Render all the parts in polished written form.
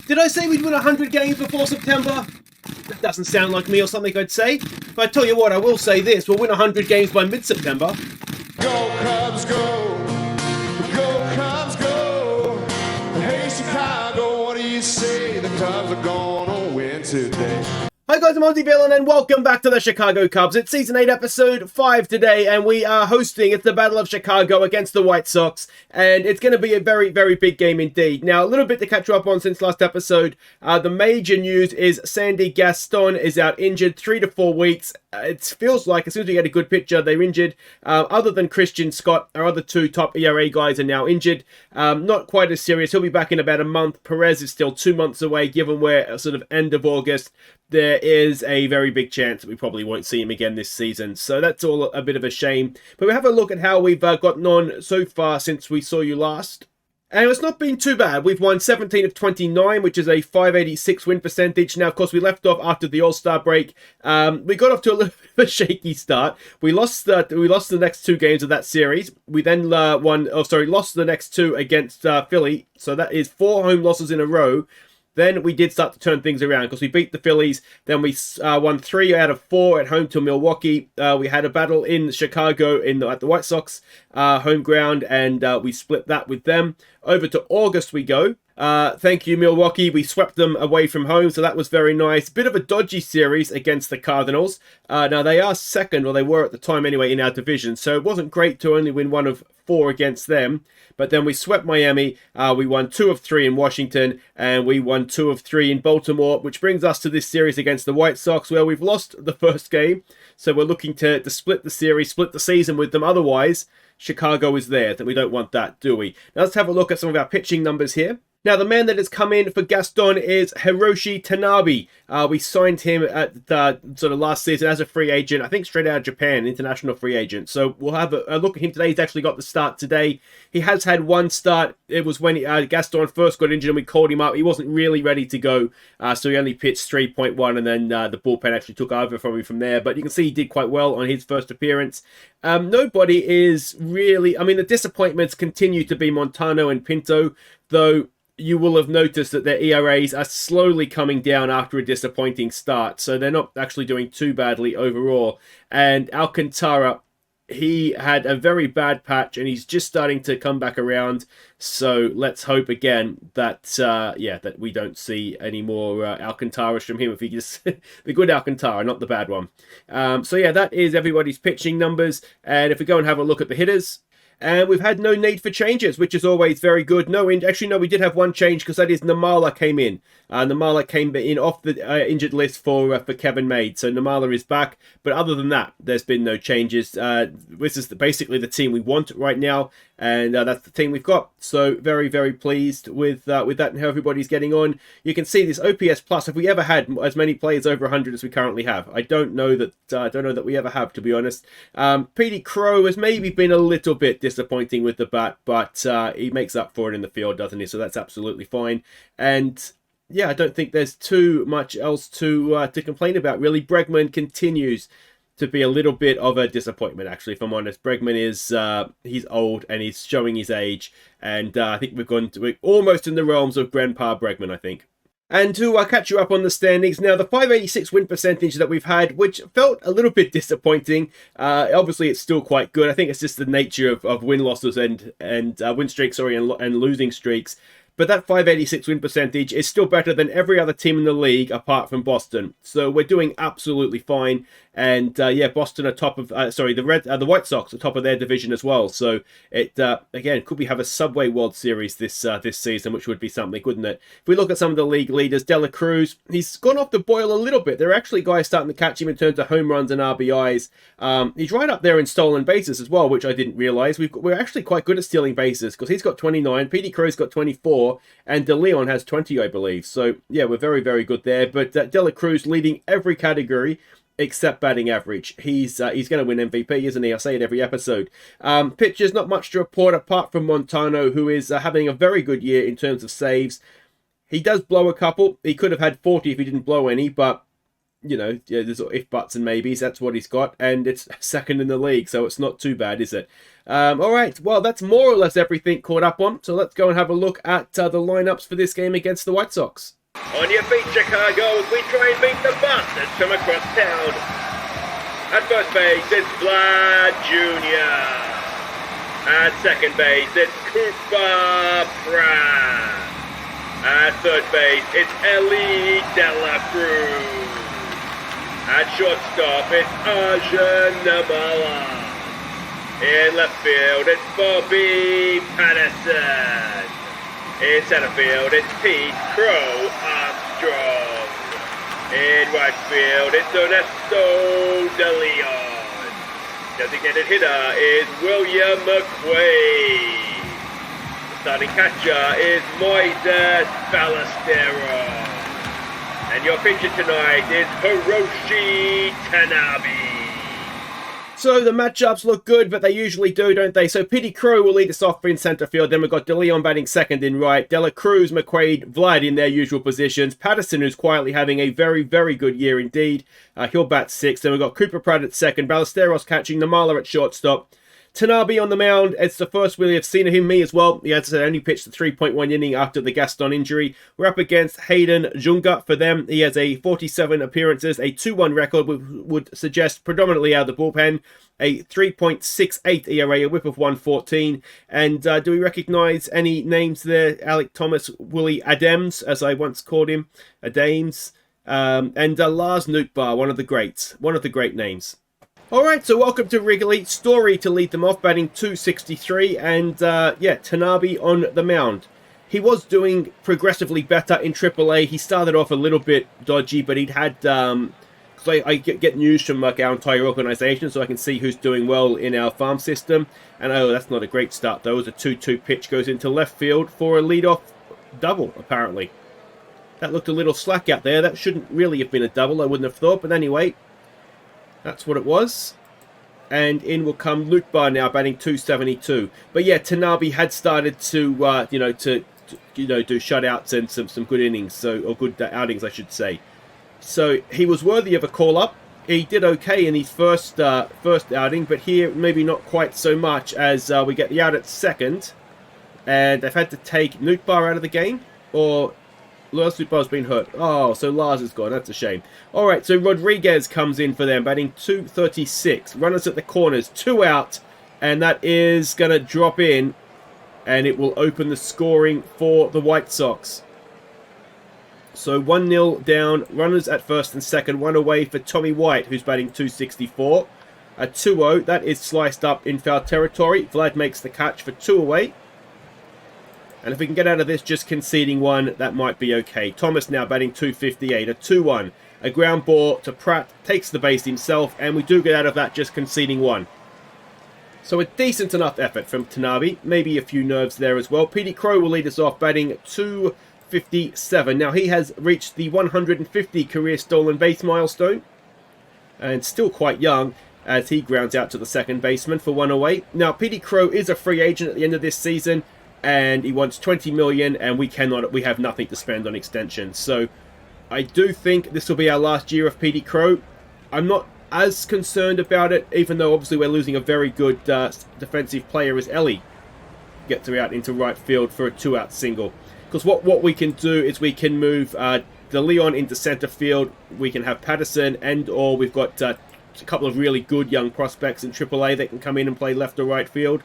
Did I say we'd win 100 games before September? That doesn't sound like me or something I'd say. But I tell you what, I will say this. We'll win 100 games by mid-September. Go Cubs, go! Go Cubs, go! Hey Chicago, what do you say? The Cubs are gonna win today. Hi guys, I'm Aussie Villain and welcome back to the Chicago Cubs. It's Season 8, Episode 5 today, and we are hosting, it's the Battle of Chicago against the White Sox, and it's going to be a very, very big game indeed. Now, a little bit to catch you up on since last episode. The major news is Sandy Gaston is out injured 3 to 4 weeks. It feels like as soon as we get a good pitcher, they're injured. Other than Christian Scott, our other two top ERA guys are now injured. Not quite as serious. He'll be back in about a month. Perez is still 2 months away, given we're sort of end of August. There is a very big chance that we probably won't see him again this season. So that's all a bit of a shame. But we have a look at how we've gotten on so far since we saw you last. And it's not been too bad. We've won 17 of 29, which is a .586 win percentage. Now, of course, we left off after the All-Star break. We got off to a little bit of a shaky start. We lost the next two games of that series. We then lost the next two against Philly. So that is 4 home losses in a row. Then we did start to turn things around because we beat the Phillies. Then we won 3 out of 4 at home to Milwaukee. We had a battle in Chicago at the White Sox home ground, and we split that with them. Over to August we go. Thank you, Milwaukee. We swept them away from home, so that was very nice. Bit of a dodgy series against the Cardinals. Now, they are second, or they were at the time anyway, in our division, so it wasn't great to only win 1 of 4 against them. But then we swept Miami. We won 2 of 3 in Washington, and we won 2 of 3 in Baltimore, which brings us to this series against the White Sox, where we've lost the first game. So we're looking to split the series, split the season with them. Otherwise, Chicago is there. Then we don't want that, do we? Now let's have a look at some of our pitching numbers here. Now, the man that has come in for Gaston is Hiroshi Tanabe. We signed him at sort of last season as a free agent, I think straight out of Japan, international free agent. So we'll have a look at him today. He's actually got the start today. He has had one start. It was when Gaston first got injured and we called him up. He wasn't really ready to go, so he only pitched 3.1, and then the bullpen actually took over from him from there. But you can see he did quite well on his first appearance. Nobody is really... I mean, the disappointments continue to be Montano and Pinto, though... You will have noticed that their ERAs are slowly coming down after a disappointing start. So they're not actually doing too badly overall. And Alcantara, he had a very bad patch and he's just starting to come back around. So let's hope again that, that we don't see any more Alcantaras from him. If he just the good Alcantara, not the bad one. So yeah, that is everybody's pitching numbers. And if we go and have a look at the hitters... And we've had no need for changes, which is always very good. Actually, no, we did have one change because that is Namala came in. Namala came in off the injured list for Kevin Made. So Namala is back. But other than that, there's been no changes. This is basically the team we want right now. And that's the team we've got. So very, very pleased with that and how everybody's getting on. You can see this OPS Plus. Have we ever had as many players over 100 as we currently have? I don't know that we ever have, to be honest. Petey Crow has maybe been a little bit disappointing with the bat, but he makes up for it in the field, doesn't he? So that's absolutely fine. And yeah, I don't think there's too much else to complain about, really. Bregman continues to be a little bit of a disappointment, actually, if I'm honest. Bregman is he's old and he's showing his age, and I think we're almost in the realms of Grandpa Bregman, I think. And to catch you up on the standings, now the .586 win percentage that we've had, which felt a little bit disappointing. Obviously, it's still quite good. I think it's just the nature of win losses and win streaks, and losing streaks. But that .586 win percentage is still better than every other team in the league apart from Boston. So we're doing absolutely fine. And Boston are top of the White Sox are top of their division as well. So it again, could we have a Subway World Series this season, which would be something, wouldn't it? If we look at some of the league leaders, Dela Cruz, he's gone off the boil a little bit. There are actually guys starting to catch him in terms of home runs and RBIs. He's right up there in stolen bases as well, which I didn't realize. We're actually quite good at stealing bases because he's got 29, Petey Crow's got 24, and De Leon has 20, I believe. So yeah, we're very, very good there. But Dela Cruz leading every category except batting average. He's going to win MVP, isn't he? I say it every episode. Pitchers, not much to report apart from Montano, who is having a very good year in terms of saves. He does blow a couple. He could have had 40 if he didn't blow any, but you know, yeah, there's if, buts, and maybes. That's what he's got, and it's second in the league, so it's not too bad, is it? All right, well, that's more or less everything caught up on, so let's go and have a look at the lineups for this game against the White Sox. On your feet, Chicago, as we try and beat the bastards from across town. At first base, it's Vlad Jr. At second base, it's Cooper Pratt. At third base, it's Ellie De La Cruz. At shortstop, it's Arjun Nabala. In left field, it's Bobby Patterson. In center field, it's Pete Crow Armstrong. In right field, it's Ernesto De Leon. Designated hitter is William McQuaid. The starting catcher is Moises Ballesteros. And your pitcher tonight is Hiroshi Tanabe. So the matchups look good, but they usually do, don't they? So Petey Crow will lead us off in centre field. Then we've got De Leon batting second in right. De La Cruz, McQuaid, Vlad in their usual positions. Patterson, who's quietly having a very, very good year indeed. He'll bat sixth. Then we've got Cooper Pratt at second. Ballesteros catching. Namala at shortstop. Tanabe on the mound. It's the first we have seen of him, me as well. He has only pitched the 3.1 inning after the Gaston injury. We're up against Hayden Junga for them. He has a 47 appearances, a 2-1 record, would suggest predominantly out of the bullpen, a 3.68 ERA, a whip of 114. And do we recognise any names there? Alec Thomas, Willie Adams, as I once called him, Adames, and Lars Nootbaar, one of the great names. Alright, so welcome to Wrigley. Story to lead them off, batting 263, and Tanabe on the mound. He was doing progressively better in AAA. He started off a little bit dodgy, but he'd had, because I get news from like our entire organisation, so I can see who's doing well in our farm system. And that's not a great start though, as a 2-2 pitch goes into left field for a leadoff double, apparently. That looked a little slack out there. That shouldn't really have been a double, I wouldn't have thought, but anyway. That's what it was. And in will come Nootbaar now, batting 272. But yeah, Tanabe had started to, do shutouts and some good innings, or good outings, I should say. So he was worthy of a call-up. He did okay in his first outing, but here maybe not quite so much, as we get the out at second. And they've had to take Nootbaar out of the game, or Lars Nootbaar's been hurt. Oh, so Lars is gone. That's a shame. All right, so Rodriguez comes in for them, batting 236. Runners at the corners, 2 out, and that is going to drop in, and it will open the scoring for the White Sox. So 1-0 down, runners at first and second, 1 away for Tommy White, who's batting 264. A 2-0, that is sliced up in foul territory. Vlad makes the catch for 2 away. And if we can get out of this just conceding 1, that might be okay. Thomas now batting 258, a 2-1. A ground ball to Pratt, takes the base himself, and we do get out of that just conceding 1. So a decent enough effort from Tanabe, maybe a few nerves there as well. Petey Crow will lead us off, batting 257. Now he has reached the 150 career stolen base milestone, and still quite young, as he grounds out to the second baseman for 1 away. Now Petey Crow is a free agent at the end of this season, and he wants $20 million, and we have nothing to spend on extensions. So I do think this will be our last year of Petey Crow. I'm not as concerned about it, even though obviously we're losing a very good defensive player as Ellie gets her out into right field for a 2-out single. Because what we can do is we can move De Leon into center field. We can have Patterson, or we've got a couple of really good young prospects in AAA that can come in and play left or right field,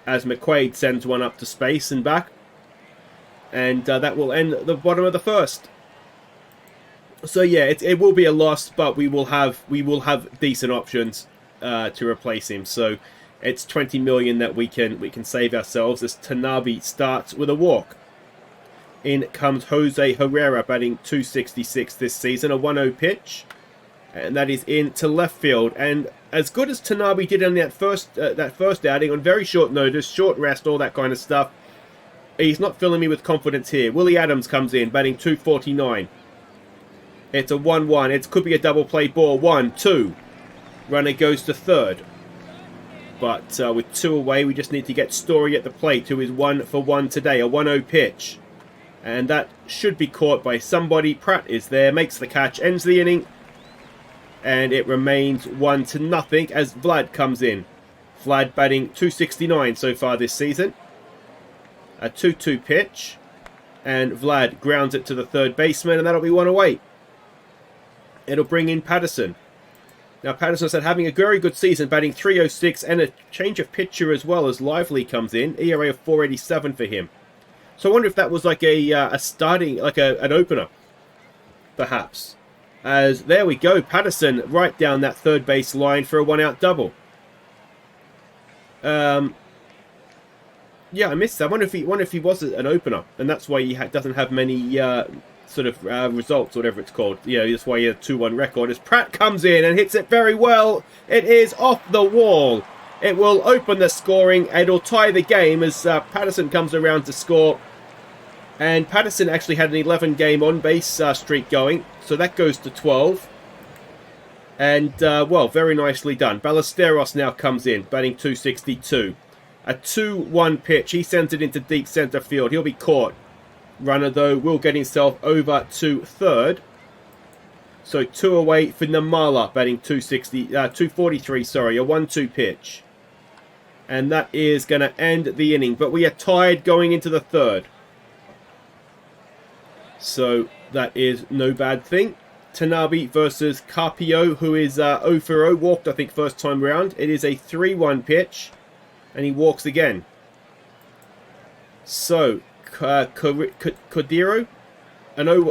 as McQuaid sends one up to space and back. And that will end the bottom of the first. So yeah, it will be a loss, but we will have decent options to replace him. So it's $20 million that we can save ourselves as Tanabe starts with a walk. In comes Jose Herrera, batting 266 this season, a 1-0 pitch, and that is into left field. And as good as Tanabe did on that first outing, on very short notice, short rest, all that kind of stuff, he's not filling me with confidence here. Willie Adams comes in, batting 249. It's a 1-1. It could be a double play ball. 1-2. Runner goes to third. But with 2 away, we just need to get Story at the plate, who is 1 for 1 today. A 1-0 pitch. And that should be caught by somebody. Pratt is there, makes the catch, ends the inning. And it remains 1-0 as Vlad comes in. Vlad batting 269 so far this season. A 2-2 pitch. And Vlad grounds it to the third baseman, and that'll be one away. It'll bring in Patterson. Now, Patterson said having a very good season, batting .306 and a change of pitcher as well as Lively comes in. ERA of 4.87 for him. So I wonder if that was like a starting, like an opener, perhaps. As there we go, Patterson right down that third base line for a one-out double. Yeah, I missed that. I wonder if he was an opener, and that's why he doesn't have many sort of results, whatever it's called. Yeah, that's why he had a 2-1 record. As Pratt comes in and hits it very well, it is off the wall. It will open the scoring, and it'll tie the game as Patterson comes around to score. And Patterson actually had an 11-game on-base streak going, so that goes to 12. And, well, very nicely done. Ballesteros now comes in, batting .262. A 2-1 pitch. He sends it into deep center field. He'll be caught. Runner, though, will get himself over to third. So 2 away for Namala, batting .243, sorry, a 1-2 pitch. And that is going to end the inning. But we are tied going into the third. So that is no bad thing. Tanabe versus Carpio, who is 0 for 0. Walked, I think, first time round. It is a 3-1 pitch. And he walks again. So, Cordero,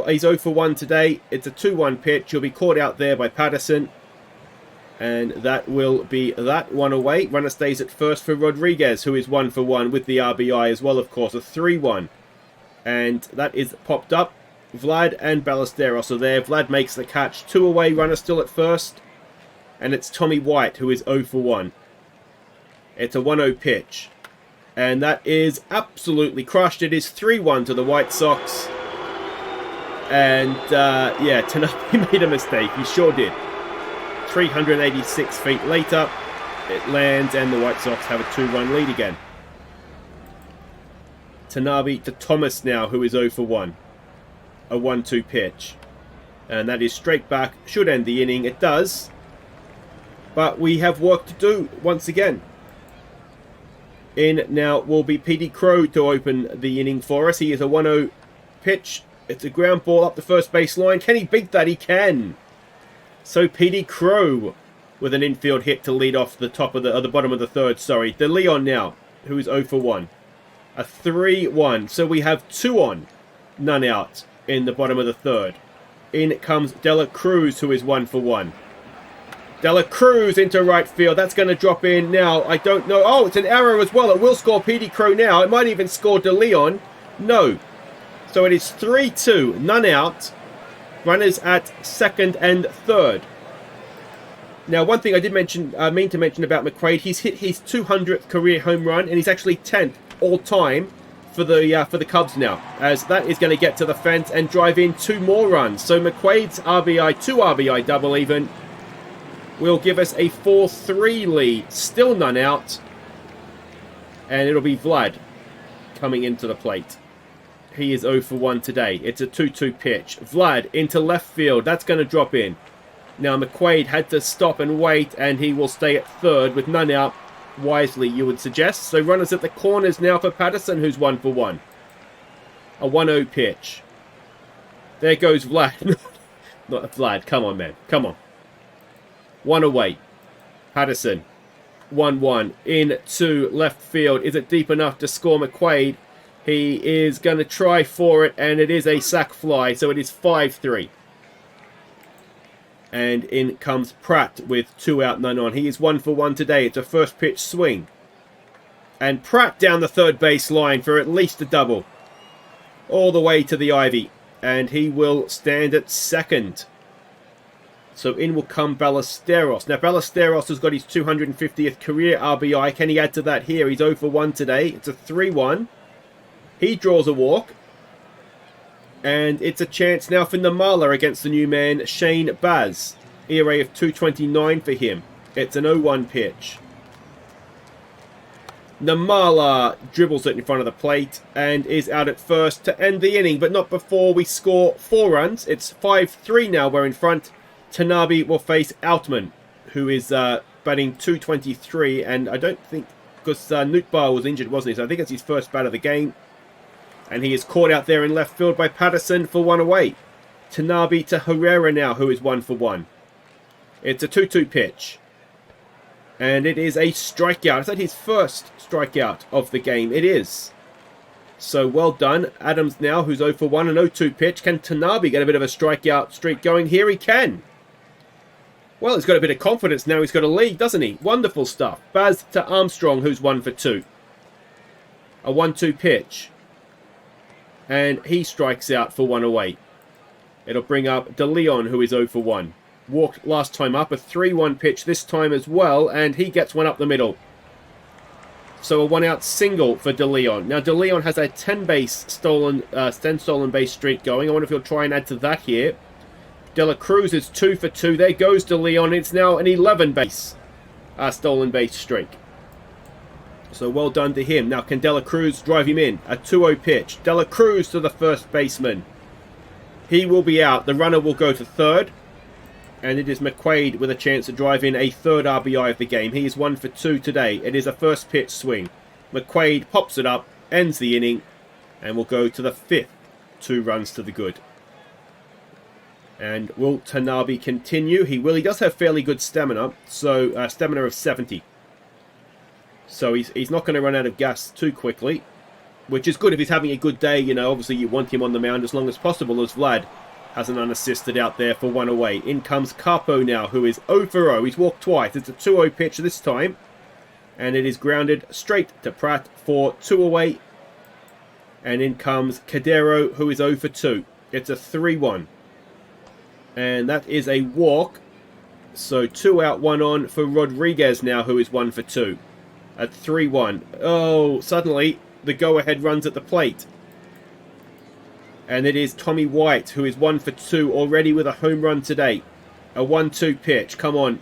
he's 0 for 1 today. It's a 2-1 pitch. He'll be caught out there by Patterson. And that will be that one away. Runner stays at first for Rodriguez, who is 1 for 1 with the RBI as well, of course. A 3-1. And that is popped up. Vlad and Ballesteros are there. Vlad makes the catch. 2 away, runner still at first. And it's Tommy White, who is 0 for 1. It's a 1-0 pitch. And that is absolutely crushed. It is 3-1 to the White Sox. And, yeah, Tanabe made a mistake. He sure did. 386 feet later, it lands and the White Sox have a 2-1 lead again. Tanabe to Thomas now, who is 0 for 1. A 1-2 pitch. And that is straight back. Should end the inning. It does. But we have work to do once again. In now will be Petey Crow to open the inning for us. He is a 1-0 pitch. It's a ground ball up the first base line. Can he beat that? He can. So Petey Crow with an infield hit to lead off the top of the bottom of the third. Sorry, De Leon now, who is 0 for 1. A 3-1. So we have 2 on, none out in the bottom of the third. In comes Dela Cruz, who is 1 for 1. Dela Cruz into right field. That's going to drop in now. I don't know. Oh, it's an error as well. It will score Petey Crow now. It might even score De Leon. No. So it is 3-2. None out. Runners at second and third. Now, one thing I did mean to mention about McQuaid, he's hit his 200th career home run, and he's actually 10th all time for the Cubs now, as that is going to get to the fence and drive in 2 more runs. So McQuaid's RBI, 2 RBI double even, will give us a 4-3 lead. Still none out. And it'll be Vlad coming into the plate. He is 0 for 1 today. It's a 2-2 pitch. Vlad into left field. That's going to drop in. Now McQuaid had to stop and wait, and he will stay at third with none out. Wisely, you would suggest. So runners at the corners now for Patterson, who's 1 for 1. A 1-0 pitch. There goes Vlad. Not Vlad. Come on, man. Come on. 1 away. Patterson. 1-1. Into left field. Is it deep enough to score McQuaid? He is going to try for it, and it is a sac fly. So it is 5-3. And in comes Pratt with 2 out, none on. He is 1 for 1 today. It's a first pitch swing. And Pratt down the third base line for at least a double. All the way to the ivy. And he will stand at second. So in will come Ballesteros. Now Ballesteros has got his 250th career RBI. Can he add to that here? He's 0 for 1 today. It's a 3-1. He draws a walk. And it's a chance now for Namala against the new man, Shane Baz. ERA of 2.29 for him. It's an 0-1 pitch. Namala dribbles it in front of the plate and is out at first to end the inning, but not before we score 4 runs. It's 5-3 now. We're in front. Tanabe will face Outman, who is batting .223, and I don't think, because Nutbar was injured, wasn't he? So I think it's his first bat of the game. And he is caught out there in left field by Patterson for 1 away. Tanabe to Herrera now, who is 1 for 1. It's a 2-2 pitch. And it is a strikeout. Is that his first strikeout of the game? It is. So well done. Adams now, who's 0 for 1, an 0-2 pitch. Can Tanabe get a bit of a strikeout streak going? Here he can. Well, he's got a bit of confidence now. He's got a lead, doesn't he? Wonderful stuff. Baz to Armstrong, who's 1 for 2. A 1-2 pitch. And he strikes out for 1 away. It'll bring up De Leon, who is 0 for 1. Walked last time up. A 3-1 pitch this time as well. And he gets one up the middle. So a 1-out single for De Leon. Now, De Leon has a 10 stolen base streak going. I wonder if he'll try and add to that here. De La Cruz is 2 for 2. There goes De Leon. It's now an 11-base stolen base streak. So well done to him. Now, can De La Cruz drive him in? A 2-0 pitch. De La Cruz to the first baseman. He will be out. The runner will go to third. And it is McQuaid with a chance to drive in a third RBI of the game. He is 1 for 2 today. It is a first pitch swing. McQuaid pops it up, ends the inning, and will go to the 5th. 2 runs to the good. And will Tanabe continue? He will. He does have fairly good stamina. So, stamina of 70. So, he's not going to run out of gas too quickly. Which is good if he's having a good day. You know, obviously you want him on the mound as long as possible, as Vlad has an unassisted out there for 1 away. In comes Capo now, who is 0 for 0. He's walked twice. It's a 2-0 pitch this time. And it is grounded straight to Pratt for 2 away. And in comes Cadero, who is 0 for 2. It's a 3-1. And that is a walk. So 2 out, 1 on for Rodriguez now, who is 1 for 2. At 3-1. Oh, suddenly the go-ahead runs at the plate. And it is Tommy White, who is 1 for 2 already with a home run today. A 1-2 pitch. Come on.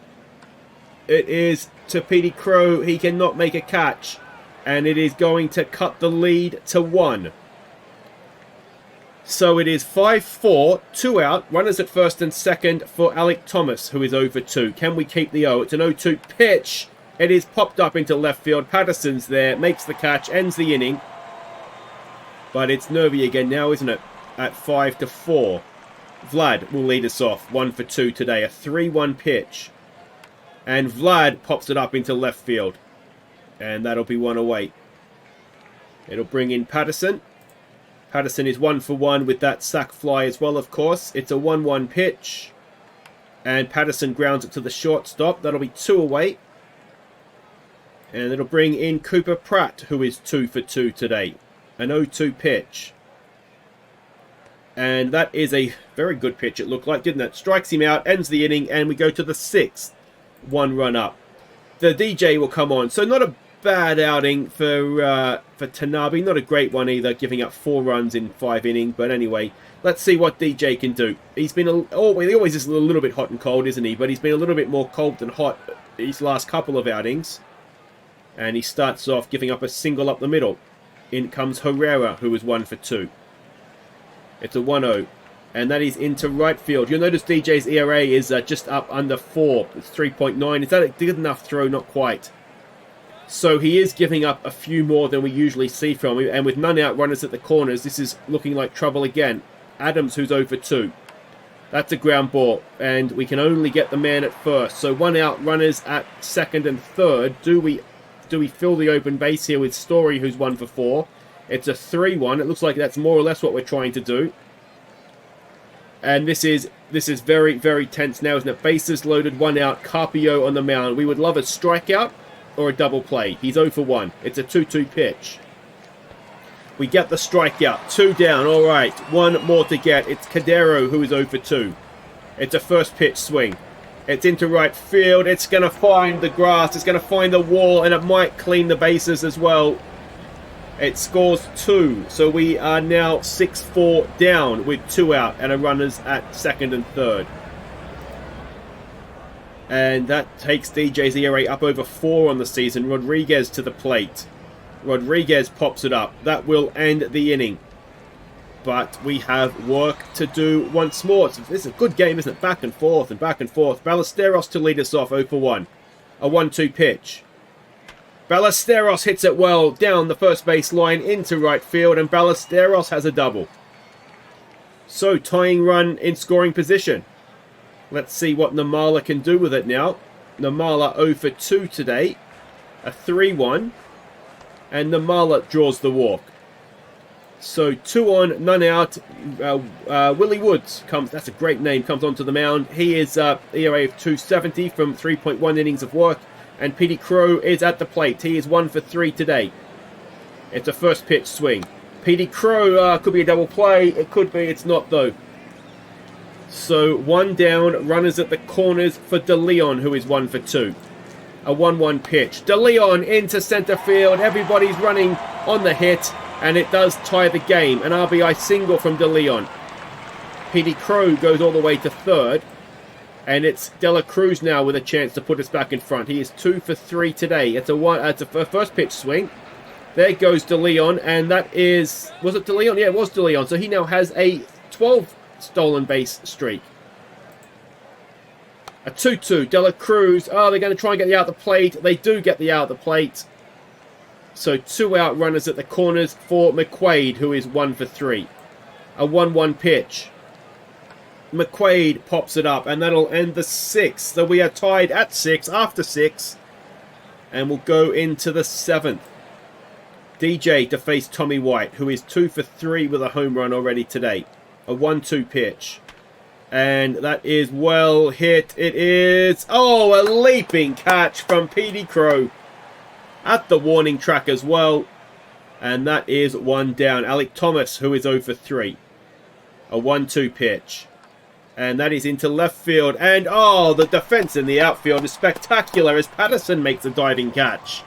It is to Petey Crow. He cannot make a catch. And it is going to cut the lead to 1. So it is 5-4, 2 out. Runners at first and second for Alec Thomas, who is 0 for 2. Can we keep the 0? It's an 0-2 pitch. It is popped up into left field. Patterson's there. Makes the catch. Ends the inning. But it's nervy again now, isn't it? At 5-4. Vlad will lead us off. 1 for 2 today. A 3-1 pitch. And Vlad pops it up into left field. And that'll be 1 away. It'll bring in Patterson. Patterson is 1 for 1 with that sac fly as well, of course. It's a 1-1 pitch. And Patterson grounds it to the shortstop. That'll be 2 away. And it'll bring in Cooper Pratt, who is 2 for 2 today. An 0-2 pitch. And that is a very good pitch, it looked like, didn't it? Strikes him out, ends the inning, and we go to the 6th. 1 run up. The DJ will come on. So not a bad outing for Tanabe. Not a great one either, giving up 4 runs in 5 innings. But anyway, let's see what DJ can do. He's been, he always is a little bit hot and cold, isn't he? But he's been a little bit more cold than hot these last couple of outings. And he starts off giving up a single up the middle. In comes Herrera, who is 1 for 2. It's a 1-0. And that is into right field. You'll notice DJ's ERA is just up under 4. It's 3.9. Is that a good enough throw? Not quite. So he is giving up a few more than we usually see from him. And with none out runners at the corners, this is looking like trouble again. Adams, who's 0 for 2. That's a ground ball. And we can only get the man at first. So 1 out runners at second and third. Do we fill the open base here with Story, who's 1 for 4? It's a 3-1. It looks like that's more or less what we're trying to do. And this is very, very tense now, isn't it? Bases loaded, 1 out. Carpio on the mound. We would love a strikeout or a double play. He's 0 for 1. It's a 2-2 pitch. We get the strikeout. 2 down. All right. 1 more to get. It's Cadero, who is 0 for 2. It's a first pitch swing. It's into right field. It's going to find the grass. It's going to find the wall. And it might clean the bases as well. It scores 2. So we are now 6-4 down with 2 out and a runners at second and third. And that takes DJ's ERA up over 4 on the season. Rodriguez to the plate. Rodriguez pops it up. That will end the inning. But we have work to do once more. It's a good game, isn't it? Back and forth and back and forth. Ballesteros to lead us off, 0 for 1. A 1-2 pitch. Ballesteros hits it well down the first base line into right field, and Ballesteros has a double. So, tying run in scoring position. Let's see what Namala can do with it now. Namala 0 for 2 today. A 3-1. And Namala draws the walk. So 2 on, none out. Willie Woods comes. That's a great name. Comes onto the mound. He is ERA of 270 from 3.1 innings of work. And Petey Crow is at the plate. He is 1 for 3 today. It's a first pitch swing. Petey Crow could be a double play. It could be. It's not though. So 1 down. Runners at the corners for De Leon, who is 1 for 2. A 1-1 pitch. De Leon into center field. Everybody's running on the hit. And it does tie the game. An RBI single from De Leon. Petey Crow goes all the way to third. And it's Dela Cruz now with a chance to put us back in front. He is 2 for 3 today. It's a first pitch swing. There goes De Leon. And that is... Was it De Leon? Yeah, it was De Leon. So he now has a 12 stolen base streak. A 2-2. Dela Cruz. Oh, they're going to try and get the out of the plate. They do get the out of the plate. So 2 out runners at the corners for McQuaid, who is 1 for 3. A 1-1 pitch. McQuaid pops it up, and that'll end the 6th. So we are tied at 6 after 6. And we'll go into the 7th. DJ to face Tommy White, who is 2 for 3 with a home run already today. A 1-2 pitch. And that is well hit. It is... Oh, a leaping catch from Petey Crow. At the warning track as well. And that is 1 down. Alec Thomas, who is 0 for 3. A 1-2 pitch. And that is into left field. And, oh, the defense in the outfield is spectacular as Patterson makes a diving catch.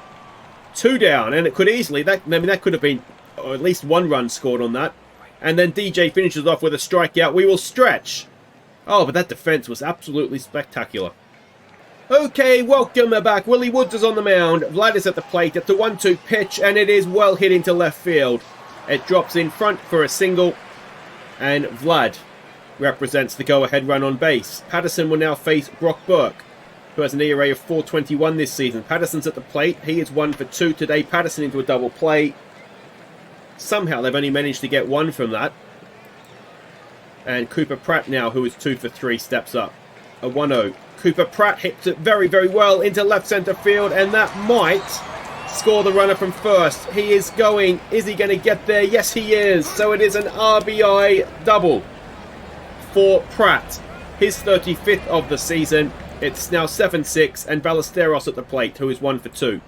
2 down. And it could easily... that could have been at least 1 run scored on that. And then DJ finishes off with a strikeout. We will stretch. Oh, but that defense was absolutely spectacular. Okay, welcome back. Willie Woods is on the mound. Vlad is at the plate. It's a 1-2 pitch, and it is well hit into left field. It drops in front for a single, and Vlad represents the go-ahead run on base. Patterson will now face Brock Burke, who has an ERA of 4.21 this season. Patterson's at the plate. He is 1 for 2 today. Patterson into a double play. Somehow they've only managed to get 1 from that. And Cooper Pratt now, who is 2 for 3, steps up. A 1-0. Cooper Pratt hits it very, very well into left center field, and that might score the runner from first. He is going. Is he going to get there? Yes, he is. So it is an RBI double for Pratt. His 35th of the season. It's now 7-6, and Ballesteros at the plate, who is 1 for 2.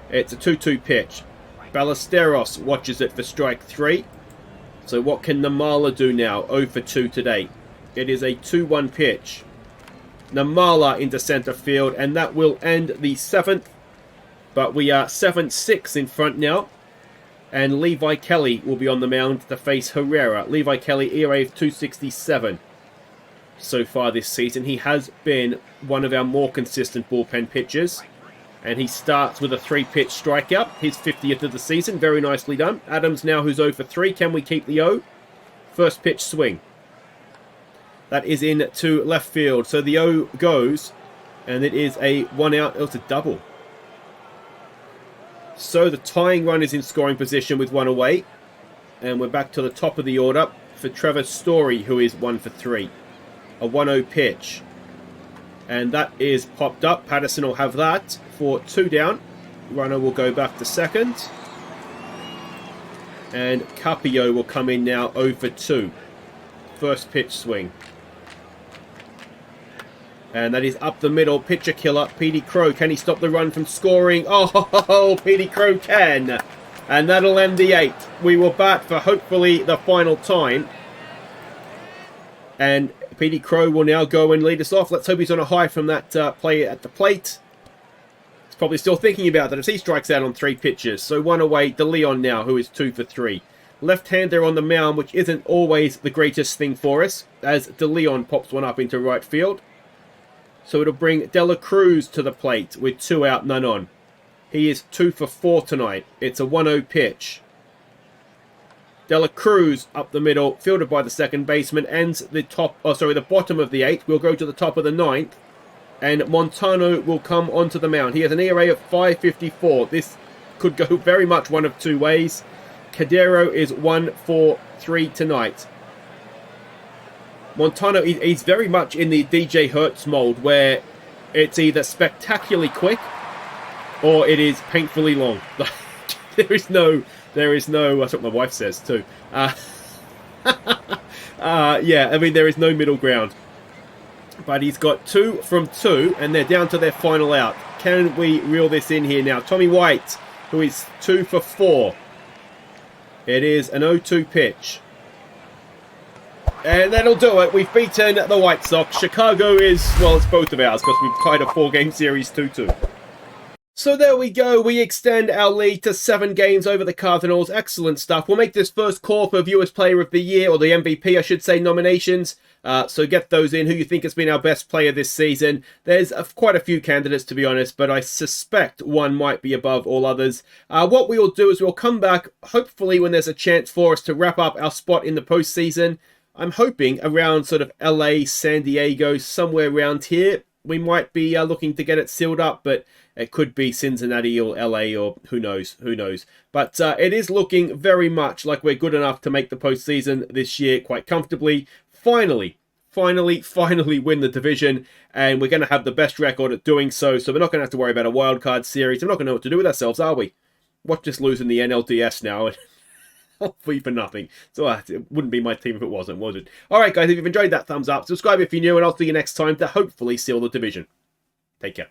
It's a 2-2 pitch. Ballesteros watches it for strike 3. So what can Namala do now? 0 for 2 today. It is a 2-1 pitch. Namala into center field, and that will end the 7th. But we are 7-6 in front now. And Levi Kelly will be on the mound to face Herrera. Levi Kelly, ERA of 267 so far this season. He has been one of our more consistent bullpen pitchers. And he starts with a 3-pitch strikeout. His 50th of the season. Very nicely done. Adams now, who's 0 for 3. Can we keep the 0? First pitch swing. That is in to left field. So the 0 goes. And it is a 1 out. It's a double. So the tying run is in scoring position with 1 away. And we're back to the top of the order for Trevor Story, who is 1 for 3. A 1-0 pitch. And that is popped up. Patterson will have that for 2 down. Runner will go back to second. And Capillo will come in now 0 for 2. First pitch swing. And that is up the middle. Pitcher killer. Petey Crow. Can he stop the run from scoring? Oh, Petey Crow can. And that'll end the 8th. We will bat for hopefully the final time. And Petey Crow will now go and lead us off. Let's hope he's on a high from that play at the plate. He's probably still thinking about that as he strikes out on 3 pitches. So 1 away. De Leon now, who is 2 for 3. Left-hander on the mound, which isn't always the greatest thing for us, as De Leon pops one up into right field. So it'll bring Dela Cruz to the plate with 2 out, none on. He is 2 for 4 tonight. It's a 1-0 pitch. Dela Cruz up the middle, fielded by the second baseman, ends the bottom of the 8th. We'll go to the top of the 9th. and Montano will come onto the mound. He has an ERA of 5.54. This could go very much one of two ways. Cadero is 1-for-3 tonight. Montano, he's very much in the DJ Hertz mode, where it's either spectacularly quick or it is painfully long. There is no. That's what my wife says too. Yeah, I mean, there is no middle ground. But he's got 2 from 2, and they're down to their final out. Can we reel this in here now? Tommy White, who is 2 for 4. It is an 0-2 pitch. And that'll do it. We've beaten the White Sox. Chicago is, well, it's both of ours because we've tied a 4-game series 2-2. So there we go. We extend our lead to 7 games over the Cardinals. Excellent stuff. We'll make this first call for Viewers Player of the Year, or the MVP, I should say, nominations. So get those in. Who you think has been our best player this season? There's quite a few candidates, to be honest, but I suspect one might be above all others. What we will do is we'll come back, hopefully, when there's a chance for us to wrap up our spot in the postseason. I'm hoping around sort of LA, San Diego, somewhere around here. We might be looking to get it sealed up, but it could be Cincinnati or LA, or who knows. But it is looking very much like we're good enough to make the postseason this year quite comfortably. Finally win the division, and we're going to have the best record at doing so. So we're not going to have to worry about a wildcard series. We're not going to know what to do with ourselves, are we? Watch us losing the NLDS now. Free for nothing. So it wouldn't be my team if it wasn't, would it? Alright guys, if you've enjoyed that, thumbs up. Subscribe if you're new, and I'll see you next time to hopefully seal the division. Take care.